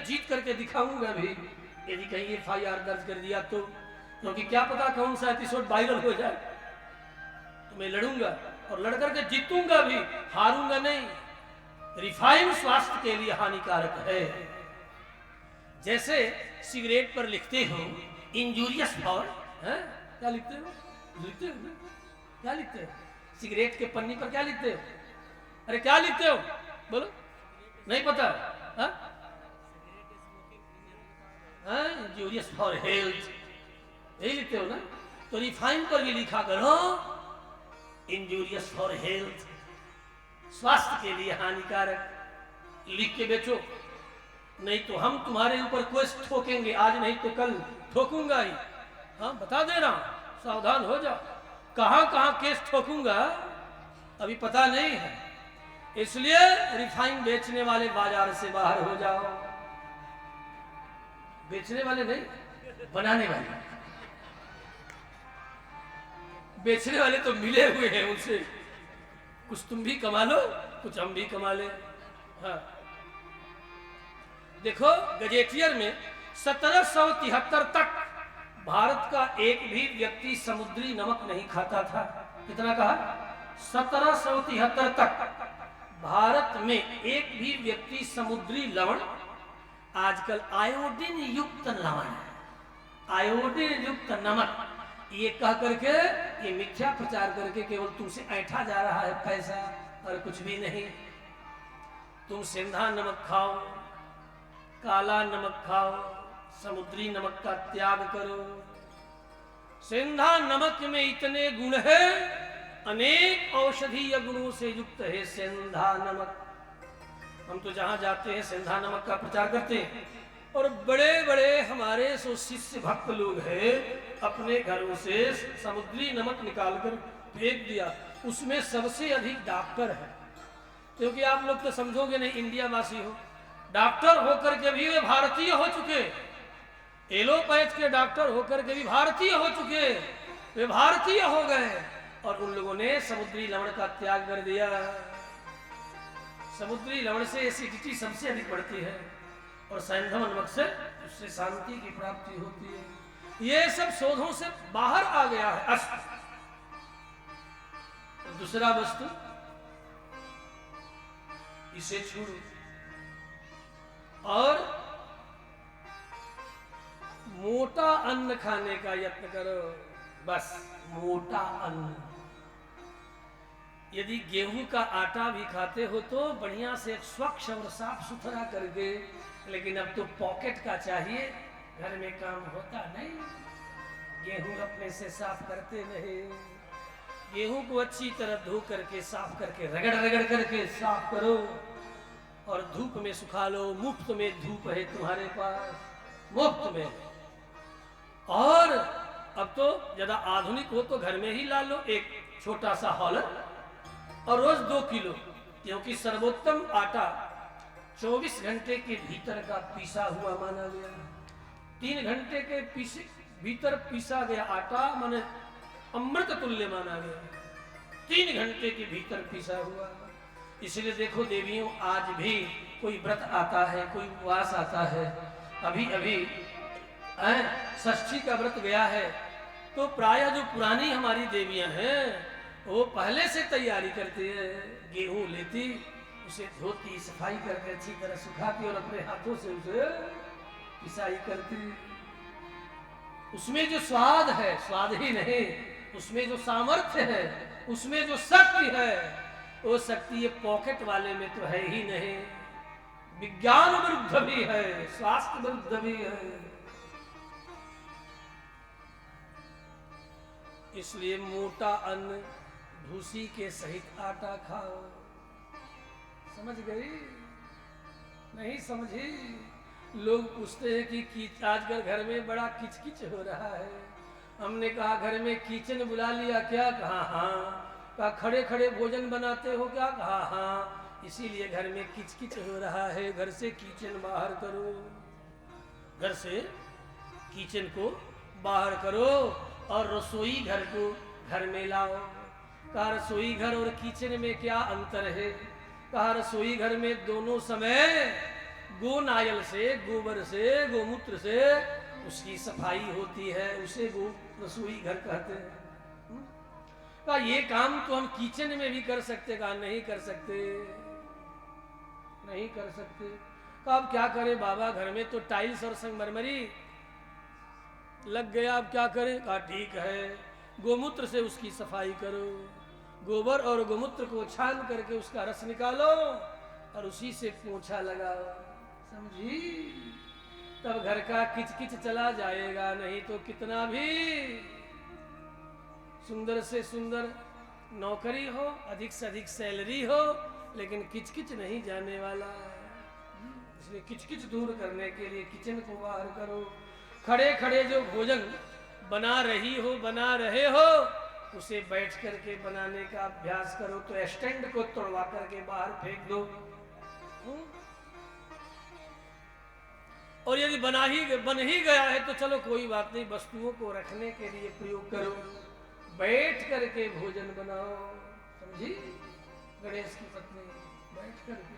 जीत करके दिखाऊंगा भी, यदि कहीं FIR दर्ज कर दिया तो, क्योंकि क्या पता कौन सा एपिसोड वायरल हो जाए। तो मैं लड़ूंगा और लड़ करके जीतूंगा भी, हारूंगा नहीं। रिफाइन स्वास्थ्य के लिए हानिकारक है। जैसे सिगरेट पर लिखते हो इंजूरियस फॉर, क्या लिखते हो? लिखते हो क्या लिखते हो? सिगरेट के पन्नी पर क्या लिखते हो? अरे क्या लिखते हो बोलो, नहीं पता? इंजूरियस फॉर हेल्थ, यही लिखते हो ना? तो रिफाइन पर भी लिखा करो इंजूरियस फॉर हेल्थ, स्वास्थ्य के लिए हानिकारक, लिख के बेचो। नहीं तो हम तुम्हारे ऊपर केस ठोकेंगे, आज नहीं तो कल ठोकूंगा ही। हाँ बता दे रहा हूं, सावधान हो जाओ। कहां कहां केस ठोकूंगा अभी पता नहीं है, इसलिए रिफाइन बेचने वाले बाजार से बाहर हो जाओ। बेचने वाले नहीं, बनाने वाले। बेचने वाले तो मिले हुए हैं उनसे, कुछ तुम भी कमा लो, कुछ हम भी कमा ले। हाँ देखो गजेटियर में 1773 तक भारत का एक भी व्यक्ति समुद्री नमक नहीं खाता था। कितना कहा? 1773 तक भारत में एक भी व्यक्ति समुद्री लवण, आजकल आयोडीन युक्त लवण, आयोडीन युक्त नमक, ये कह करके, ये मिथ्या प्रचार करके केवल तुमसे ऐंठा जा रहा है पैसा और कुछ भी नहीं। तुम सेंधा नमक खाओ, काला नमक खाओ, समुद्री नमक का त्याग करो। सेंधा नमक में इतने गुण है, अनेक औषधीय गुणों से युक्त है सेंधा नमक। हम तो जहां जाते हैं सेंधा नमक का प्रचार करते हैं, और बड़े बड़े हमारे सो शिष्य भक्त लोग हैं, अपने घरों से समुद्री नमक निकालकर फेंक दिया। उसमें सबसे अधिक डॉक्टर है, क्योंकि आप लोग तो समझोगे नहीं, इंडिया वासी हो, डॉक्टर होकर के भी वे भारतीय हो चुके, एलोपैथ के डॉक्टर होकर के भी भारतीय हो चुके, वे भारतीय हो गए, और उन लोगों ने समुद्री लवण का त्याग कर दिया। समुद्री लवण से एसिडिटी सबसे अधिक बढ़ती है, और सैंधव नमक से उससे शांति की प्राप्ति होती है। ये सब शोधों से बाहर आ गया है अस्त। दूसरा वस्तु, इसे छोड़ो और मोटा अन्न खाने का यत्न करो। बस मोटा अन्न। यदि गेहूं का आटा भी खाते हो तो बढ़िया से स्वच्छ और साफ सुथरा करके, लेकिन अब तो पॉकेट का चाहिए, घर में काम होता नहीं, गेहूं अपने से साफ करते नहीं। गेहूं को अच्छी तरह धो करके साफ करके रगड़ रगड़ करके साफ करो और धूप में सुखा लो। मुफ्त में धूप है तुम्हारे पास, मुफ्त में। और अब तो ज्यादा आधुनिक हो तो घर में ही ला लो एक छोटा सा हॉलर, और रोज 2 किलो, क्योंकि सर्वोत्तम आटा 24 घंटे के भीतर का पीसा हुआ माना गया। 3 घंटे के भीतर पीसा गया आटा माने अमृत तुल्य माना गया, 3 घंटे के भीतर पीसा हुआ। इसलिए देखो देवियों, आज भी कोई व्रत आता है, कोई उपवास आता है, अभी अभी षष्ठी का व्रत गया है, तो प्रायः जो पुरानी हमारी देवियां हैं वो पहले से तैयारी करती है। गेहूं लेती, उसे धोती, सफाई करके अच्छी तरह सुखाती और अपने हाथों से उसे पिसाई करती। उसमें जो स्वाद है, स्वाद ही नहीं, उसमें जो सामर्थ्य है, उसमें जो शक्ति है, वो शक्ति ये पॉकेट वाले में तो है ही नहीं। विज्ञान विरुद्ध भी है, स्वास्थ्य विरुद्ध भी है। इसलिए मोटा अन्न, भूसी के सहित आटा खाओ। समझ गई? नहीं समझी? लोग पूछते हैं कि आजकल घर में बड़ा किचकिच हो रहा है। हमने कहा घर में किचन बुला लिया क्या? कहा हाँ। कहा खड़े खड़े भोजन बनाते हो क्या? कहा हाँ। इसीलिए घर में किचकिच हो रहा है, घर से किचन बाहर करो, घर से किचन को बाहर करो और रसोई घर को घर में लाओ। कहा रसोई घर और किचन में क्या अंतर है? कहा रसोई घर में दोनों समय गोनायल से, गोबर से, गोमूत्र से उसकी सफाई होती है, उसे गो रसोई घर कहते हैं। कहा ये काम तो हम किचन में भी कर सकते, कहा नहीं कर सकते, नहीं कर सकते। कहा अब क्या करें बाबा, घर में तो टाइल्स और संगमरमरी लग गया, अब क्या करें। कहा ठीक है, गोमूत्र से उसकी सफाई करो, गोबर और गोमूत्र को छान करके उसका रस निकालो और उसी से पोंछा लगाओ, समझी। तब घर का किचकिच चला जाएगा, नहीं तो कितना भी सुंदर से सुंदर नौकरी हो, अधिक से अधिक सैलरी हो, लेकिन किचकिच नहीं जाने वाला। इसलिए किचकिच दूर करने के लिए किचन को बाहर करो। खड़े खड़े जो भोजन बना रही हो, बना रहे हो, उसे बैठ करके बनाने का अभ्यास करो। तो स्टैंड को तोड़वा करके बाहर फेंक दो। और यदि बन ही गया है तो चलो कोई बात नहीं, वस्तुओं को रखने के लिए प्रयोग करो। बैठ करके भोजन बनाओ, समझी। गणेश की पत्नी बैठ करके,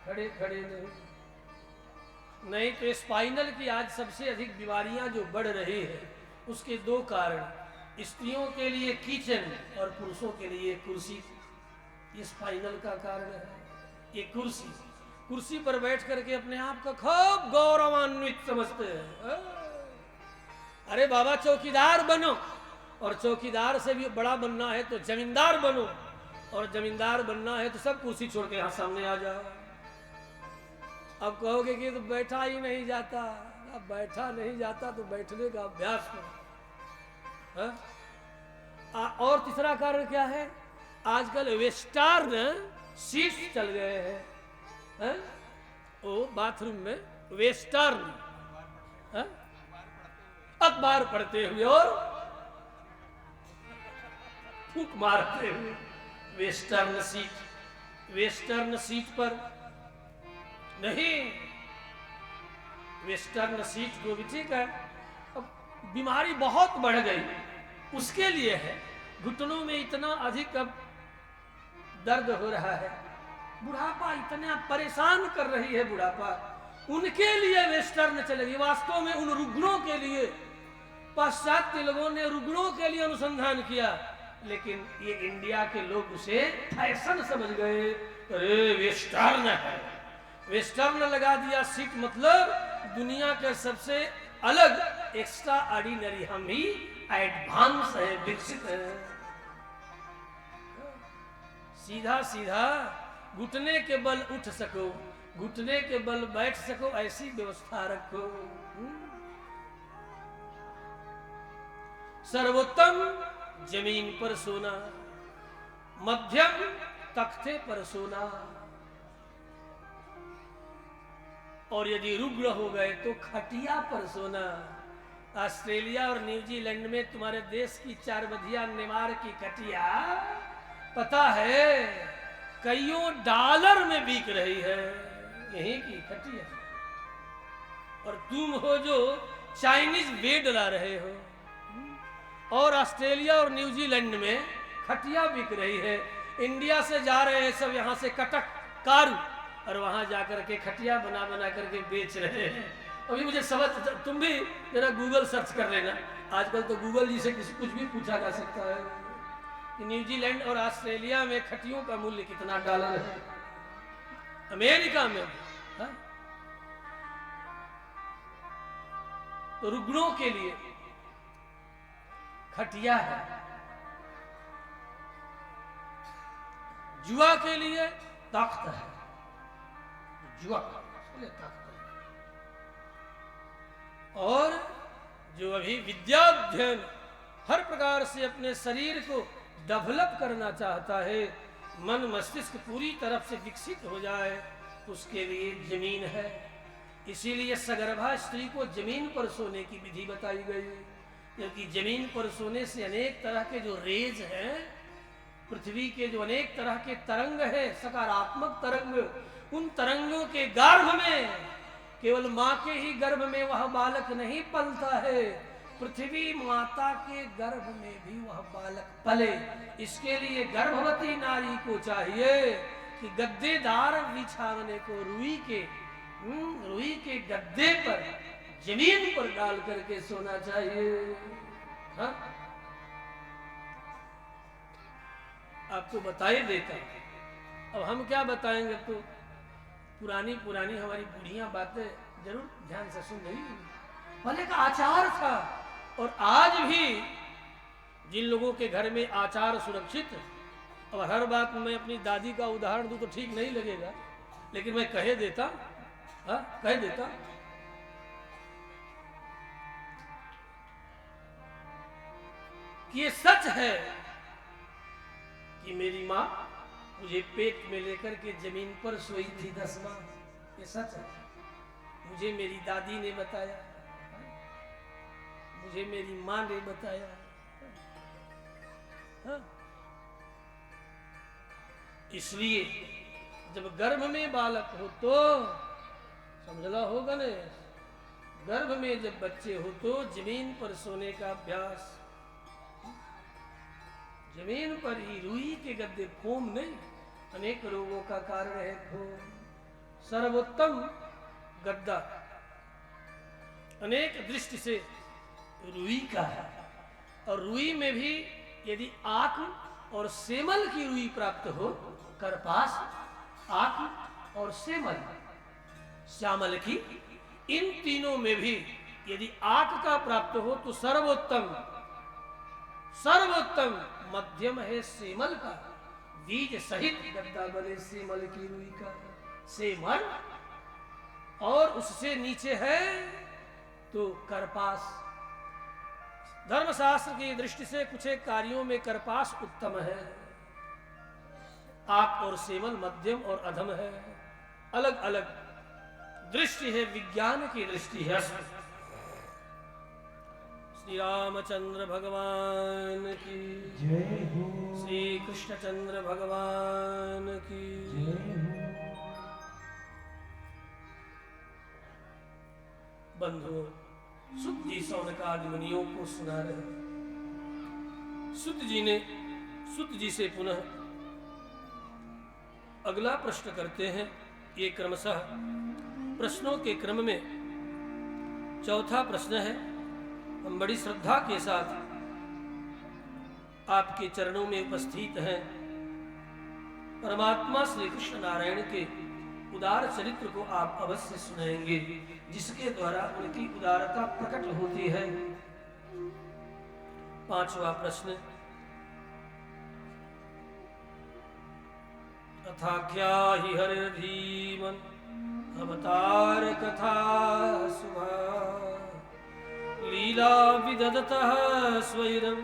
खड़े खड़े नहीं तो स्पाइनल की आज सबसे अधिक बीमारियां जो बढ़ रही है, उसके दो कारण, स्त्रियों के लिए किचन और पुरुषों के लिए कुर्सी। ये स्पाइनल का कारण है। ये कुर्सी पर बैठ करके अपने आप को खूब गौरवान्वित समझते हैं। अरे बाबा चौकीदार बनो, और चौकीदार से भी बड़ा बनना है तो जमींदार बनो, और जमींदार बनना है तो सब कुर्सी छोड़ के यहाँ सामने आ जाओ। अब कहोगे कि तो बैठा ही नहीं जाता। अब बैठा नहीं जाता तो बैठने का अभ्यास करो। और तीसरा कारण क्या है, आजकल वेस्टर्न सीट चल गए हैं। वो बाथरूम में वेस्टर्न अखबार पढ़ते हुए और फूंक मारते हुए वेस्टर्न सीट पर नहीं, वेस्टर्न सीट को भी ठीक है। अब बीमारी बहुत बढ़ गई, उसके लिए है। घुटनों में इतना अधिक अब दर्द हो रहा है, बुढ़ापा इतना परेशान कर रही है बुढ़ापा, उनके लिए वेस्टर्न चलेगी। वास्तव में उन रुग्णों के लिए पाश्चात्य लोगों ने रुग्णों के लिए अनुसंधान किया, लेकिन ये इंडिया के लोग उसे फैशन समझ गए। अरे वेस्टर्न है, वेस्टर्न लगा दिया सीट, मतलब दुनिया के सबसे अलग एक्स्ट्रा ऑर्डिनरी, हम ही एडवांस है, विकसित है। सीधा सीधा घुटने के बल उठ सको, घुटने के बल बैठ सको, ऐसी व्यवस्था रखो। सर्वोत्तम जमीन पर सोना, मध्यम तख्ते पर सोना, और यदि रुग्ण हो गए तो खटिया पर सोना। ऑस्ट्रेलिया और न्यूजीलैंड में तुम्हारे देश की 4 बधिया निमार की खटिया पता है कईयों डॉलर में बिक रही है, यहीं की खटिया। और तुम हो जो चाइनीज बेड ला रहे हो, और ऑस्ट्रेलिया और न्यूजीलैंड में खटिया बिक रही है। इंडिया से जा रहे हैं सब यहाँ से कटक कारू, और वहां जाकर के खटिया बना बना करके बेच रहे हैं। अभी मुझे समझ, तुम भी जरा गूगल सर्च कर लेना, आजकल तो गूगल जी से किसी कुछ भी पूछा जा सकता है कि न्यूजीलैंड और ऑस्ट्रेलिया में खटियों का मूल्य कितना डॉलर है, अमेरिका में। हा? तो रुग्णों के लिए खटिया है, जुआ के लिए तख्त है, जुआ के लिए तख्त है। और जो अभी विद्याध्ययन हर प्रकार से अपने शरीर को डेवलप करना चाहता है, मन मस्तिष्क पूरी तरफ से विकसित हो जाए, उसके लिए जमीन है। इसीलिए सगर्भा स्त्री को जमीन पर सोने की विधि बताई गई, क्योंकि जमीन पर सोने से अनेक तरह के जो रेज हैं, पृथ्वी के जो अनेक तरह के तरंग हैं, सकारात्मक तरंग, उन तरंगों के गर्भ में, केवल माँ के ही गर्भ में वह बालक नहीं पलता है, पृथ्वी माता के गर्भ में भी वह बालक पले। इसके लिए गर्भवती नारी को चाहिए कि गद्देदार बिछावने को रुई के रुई के गद्दे पर जमीन पर डाल करके सोना चाहिए। हाँ? आपको बताए देता, अब हम क्या बताएंगे, तो पुरानी पुरानी हमारी बुढ़ियां बातें जरूर ध्यान से सुन रही। पहले का आचार था, और आज भी जिन लोगों के घर में आचार सुरक्षित, और हर बात में मैं अपनी दादी का उदाहरण दूं तो ठीक नहीं लगेगा, लेकिन मैं कह देता, कह देता। कि ये सच है कि मेरी माँ मुझे पेट में लेकर के जमीन पर सोई थी 10 माह, ये सच है। मुझे मेरी दादी ने बताया, मुझे मेरी माँ ने बताया। हाँ? इसलिए जब गर्भ में बालक हो तो समझला होगा ने, गर्भ में जब बच्चे हो तो जमीन पर सोने का अभ्यास, जमीन पर ही रुई के गद्दे, फोम नहीं, अनेक रोगों का कारण है फोम। सर्वोत्तम गद्दा अनेक दृष्टि से रुई का है, और रुई में भी यदि आंख और सेमल की रुई प्राप्त हो, करपास, आंख और सेमल, श्यामल की, इन तीनों में भी यदि आंख का प्राप्त हो तो सर्वोत्तम, सर्वोत्तम मध्यम है सेमल का। बीज सहित गद्दा बने सेमल की रुई का, सेमल, और उससे नीचे है तो करपास। धर्मशास्त्र की दृष्टि से कुछ एक कार्यों में करपास उत्तम है, आंख और सेमल मध्यम और अधम है। अलग अलग दृष्टि है, विज्ञान की दृष्टि है। श्री रामचंद्र भगवान की जय हो, श्री कृष्णचंद्र भगवान की जय हो। बंधुओं, सुत जी सौनकादि मुनियों को सुना रहे। सुत जी ने सुत जी से पुनः अगला प्रश्न करते हैं। ये क्रमशः प्रश्नों के क्रम में चौथा प्रश्न है। हम बड़ी श्रद्धा के साथ आपके चरणों में उपस्थित हैं। परमात्मा श्री कृष्ण नारायण के उदार चरित्र को आप अवश्य सुनेंगे, जिसके द्वारा उनकी उदारता प्रकट होती है। पांचवा प्रश्न, अथाख्या ही हरिधीमन अवतार कथा सुभा लीला विदधतः स्वैरम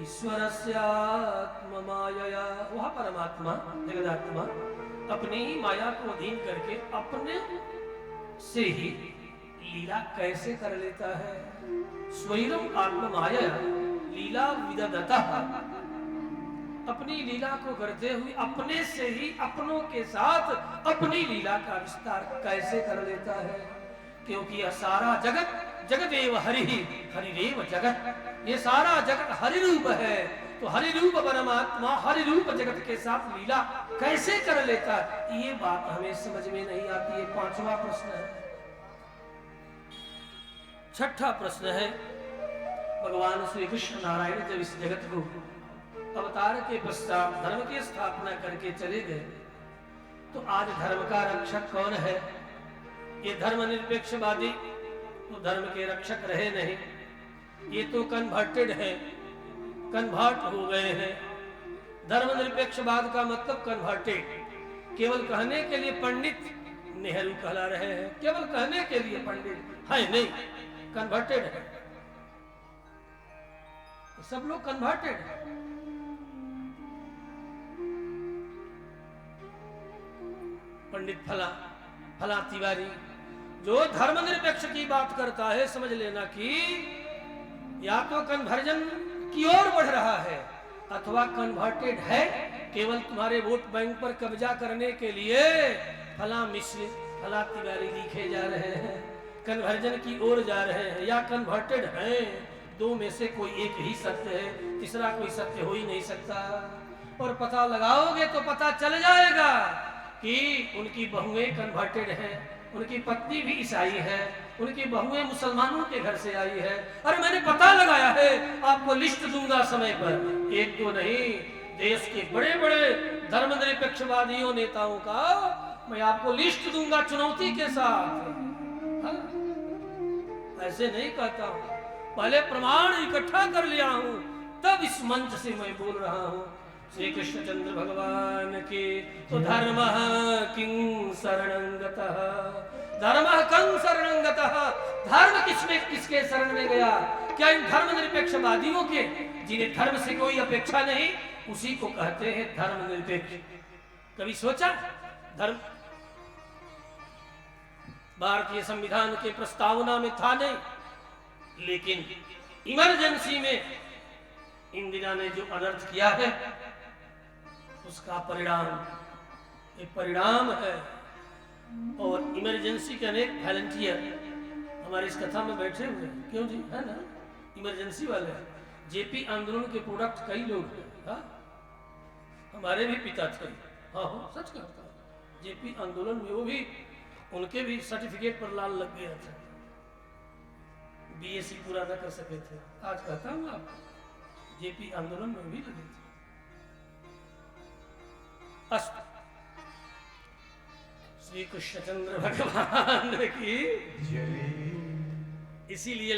ईश्वरस्यात्म मायया। वह परमात्मा जगदात्मा अपनी ही माया को अधीन करके अपने से ही लीला कैसे कर लेता है। स्वैरम आत्म माया लीला विदधतः, अपनी लीला को करते हुए अपने से ही अपनों के साथ अपनी लीला का विस्तार कैसे कर लेता है। क्योंकि यह सारा जगत जगदेव हरि, हरिरेव जगत, ये सारा जगत हरि रूप है। तो हरि रूप परमात्मा हरि रूप जगत के साथ लीला कैसे कर लेता है, ये बात हमें समझ में नहीं आती है। पांचवा प्रश्न है। छठा प्रश्न है, भगवान श्री कृष्ण नारायण जब इस जगत को अवतार के पश्चात धर्म की स्थापना करके चले गए, तो आज धर्म का रक्षक कौन है। ये धर्मनिरपेक्षवादी तो धर्म के रक्षक रहे नहीं, ये तो कन्वर्टेड है, कन्वर्ट हो गए हैं। धर्मनिरपेक्षवाद का मतलब कन्वर्टेड, केवल कहने के लिए पंडित नेहरू कहला रहे हैं, केवल कहने के लिए पंडित है नहीं, कन्वर्टेड है। सब लोग कन्वर्टेड है। पंडित फला फला तिवारी जो धर्मनिरपेक्ष की बात करता है, समझ लेना कि या तो कन्वर्जन की ओर बढ़ रहा है अथवा कन्वर्टेड है, केवल तुम्हारे वोट बैंक पर कब्जा करने के लिए फला मिश्र फला तिवारी लिखे जा रहे हैं, कन्वर्जन की ओर जा रहे हैं, या कन्वर्टेड हैं। दो में से कोई एक ही सत्य है, तीसरा कोई सत्य हो ही नहीं सकता। और पता लगाओगे तो पता चल जाएगा कि उनकी बहुएं कन्वर्टेड हैं, उनकी पत्नी भी ईसाई है, उनकी बहुएं मुसलमानों के घर से आई है। अरे मैंने पता लगाया है, आपको लिस्ट दूंगा समय पर, एक तो नहीं, देश के बड़े बड़े धर्मनिरपेक्षवादियों नेताओं का मैं आपको लिस्ट दूंगा चुनौती के साथ। हाँ? ऐसे नहीं कहता हूं, पहले प्रमाण इकट्ठा कर लिया हूं, तब इस मंच से मैं बोल रहा हूं। श्री कृष्णचंद्र भगवान की तो धर्म किं शरणं गतः, धर्म कं शरणं गतः, धर्म किसके शरण में गया? क्या इन धर्मनिरपेक्षवादियों के, जिन्हें धर्म से कोई अपेक्षा नहीं, उसी को कहते हैं धर्मनिरपेक्ष। कभी सोचा? धर्म भारतीय संविधान के प्रस्तावना में था नहीं, लेकिन इमरजेंसी में इंदिरा ने जो अनर्थ किया है उसका परिणाम एक परिणाम है। और इमरजेंसी के अनेक वॉलंटियर हमारे इस कथा में बैठे हुए हैं, क्यों जी, है ना, इमरजेंसी वाले। जेपी आंदोलन के प्रोडक्ट कई लोग हैं, हाँ? हमारे भी पिता थे, हाँ हो, सच कहता हूं। जेपी आंदोलन में वो भी, उनके भी सर्टिफिकेट पर लाल लग गया था, बीएससी पूरा न कर सके थे। आज कहता हूं आपको, जेपी आंदोलन में भी लगे थे। अस्तु, श्री कृष्णचंद्र भगवान की इसीलिए